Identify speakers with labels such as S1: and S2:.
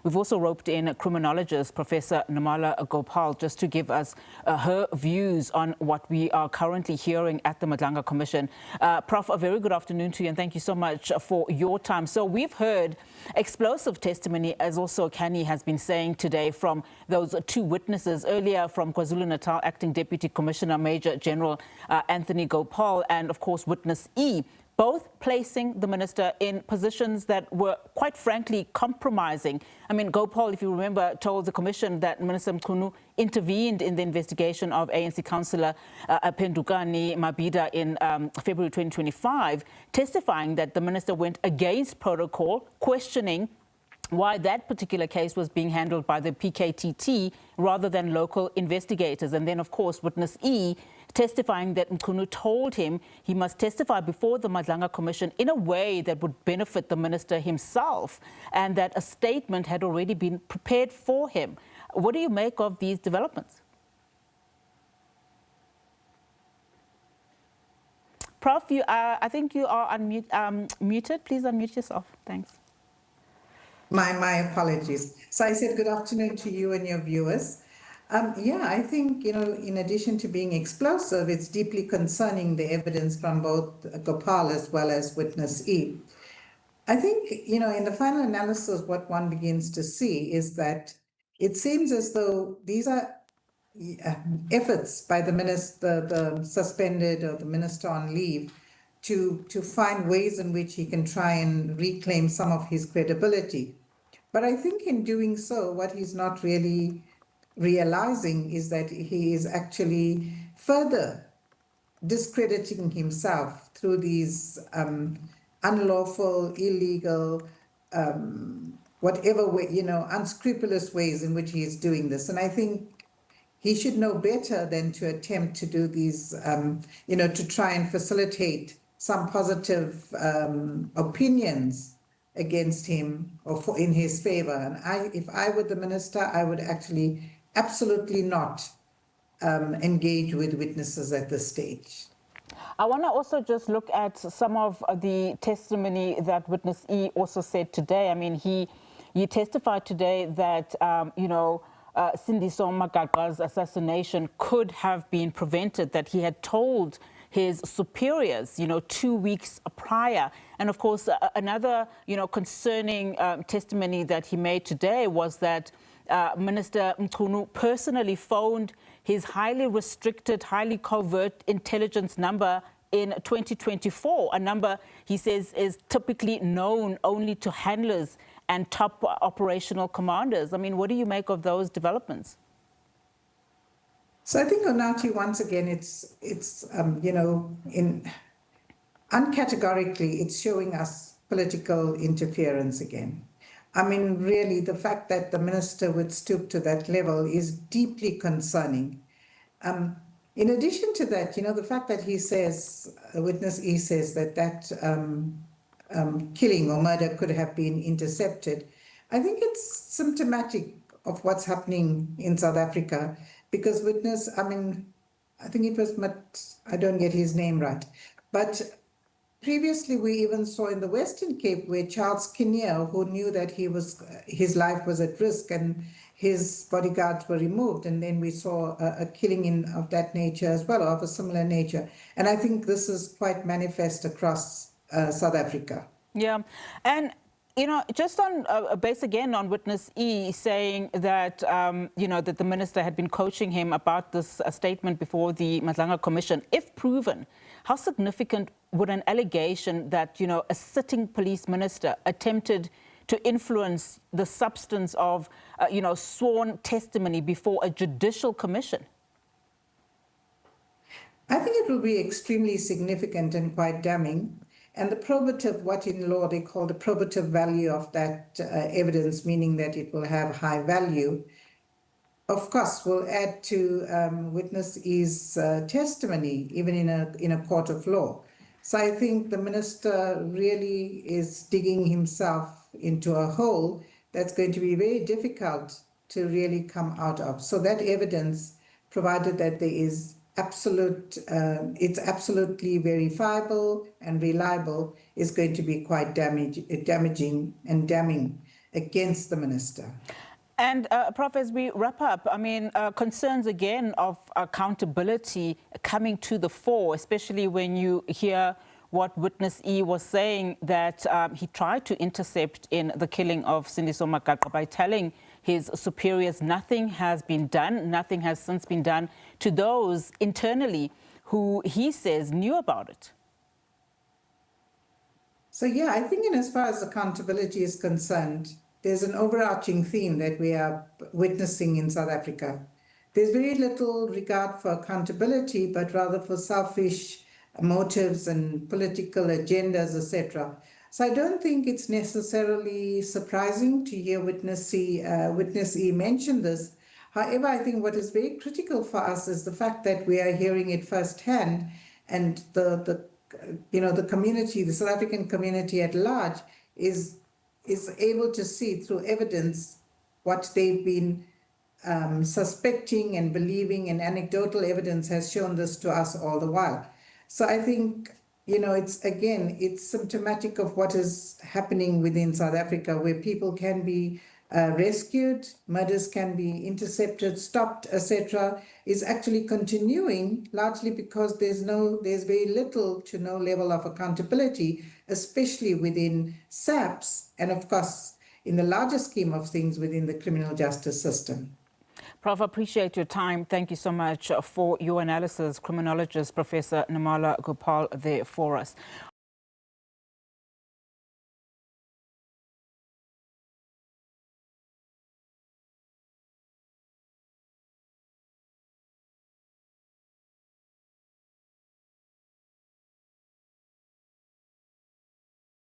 S1: we've also roped in criminologist Professor Nirmala Gopal just to give us her views on what we are currently hearing at the Madlanga Commission. Prof, a very good afternoon to you, and thank you so much for your time. So we've heard explosive testimony, as also Kani has been saying today, from those two witnesses earlier from KwaZulu-Natal, Acting Deputy Commissioner Major General Anthony Gopaul, and of course witness E, both placing the minister in positions that were, quite frankly, compromising. I mean, Gopal, if you remember, told the commission that Minister Mchunu intervened in the investigation of ANC councilor Phendukani Mabhida in February 2025, testifying that the minister went against protocol, questioning why that particular case was being handled by the PKTT rather than local investigators. And then, of course, witness E testifying that Mchunu told him he must testify before the Madlanga Commission in a way that would benefit the minister himself, and that a statement had already been prepared for him. What do you make of these developments? Prof, I think you are muted. Please unmute yourself. Thanks.
S2: My apologies. So I said good afternoon to you and your viewers. Yeah, I think, in addition to being explosive, it's deeply concerning, the evidence from both Gopal as well as witness E. I think, in the final analysis, what one begins to see is that it seems as though these are efforts by the minister, the suspended or the minister on leave, to find ways in which he can try and reclaim some of his credibility. But I think in doing so, what he's not really realizing is that he is actually further discrediting himself through these unlawful, illegal, whatever way, unscrupulous ways in which he is doing this. And I think he should know better than to attempt to do these, to try and facilitate some positive opinions against him or in his favor. And if I were the minister, I would actually absolutely not engage with witnesses at this stage.
S1: I want to also just look at some of the testimony that witness E also said today. I mean, he testified today that, Sindiso Magaga's assassination could have been prevented, that he had told his superiors, 2 weeks prior. And of course, another, concerning testimony that he made today was that Minister Mchunu personally phoned his highly restricted, highly covert intelligence number in 2024, a number he says is typically known only to handlers and top operational commanders. I mean, what do you make of those developments?
S2: So I think, Onati, once again, it's uncategorically, it's showing us political interference again. I mean, really, the fact that the minister would stoop to that level is deeply concerning. In addition to that, the fact that he says, witness E says that killing or murder could have been intercepted, I think it's symptomatic of what's happening in South Africa, because witness, I think it was, I don't get his name right, but previously we even saw in the Western Cape where Charles Kinnear, who knew that his life was at risk and his bodyguards were removed, and then we saw a killing of that nature as well, of a similar nature. And I think this is quite manifest across South Africa.
S1: Yeah, and just on base again on witness E saying that, that the minister had been coaching him about this statement before the Madlanga Commission. If proven, how significant would an allegation that, a sitting police minister attempted to influence the substance of, sworn testimony before a judicial commission?
S2: I think it will be extremely significant and quite damning. And the probative, what in law they call the probative value of that evidence, meaning that it will have high value, of course, will add to witness E's testimony, even in a court of law. So I think the minister really is digging himself into a hole that's going to be very difficult to really come out of. So that evidence, provided that there is it's absolutely verifiable and reliable, is going to be quite damaging and damning. against the minister.
S1: And Prof, as we wrap up, I mean, concerns again of accountability coming to the fore, especially when you hear what Witness E was saying, that he tried to intercept in the killing of Sindiso Magaqa by telling his superiors nothing has been done, nothing has since been done to those internally who he says knew about it.
S2: So yeah, I think in as far as accountability is concerned, there's an overarching theme that we are witnessing in South Africa. There's very little regard for accountability, but rather for selfish motives and political agendas, etc. So I don't think it's necessarily surprising to hear Witness E mention this. However, I think what is very critical for us is the fact that we are hearing it firsthand, and the community, the South African community at large, is able to see through evidence what they've been suspecting and believing, and anecdotal evidence has shown this to us all the while. So I think, it's symptomatic of what is happening within South Africa, where people can be rescued, murders can be intercepted, stopped, etc., is actually continuing, largely because there's very little to no level of accountability, especially within SAPS, and of course, in the larger scheme of things, within the criminal justice system.
S1: Prof, I appreciate your time. Thank you so much for your analysis. Criminologist Professor Nirmala Gopal there for us.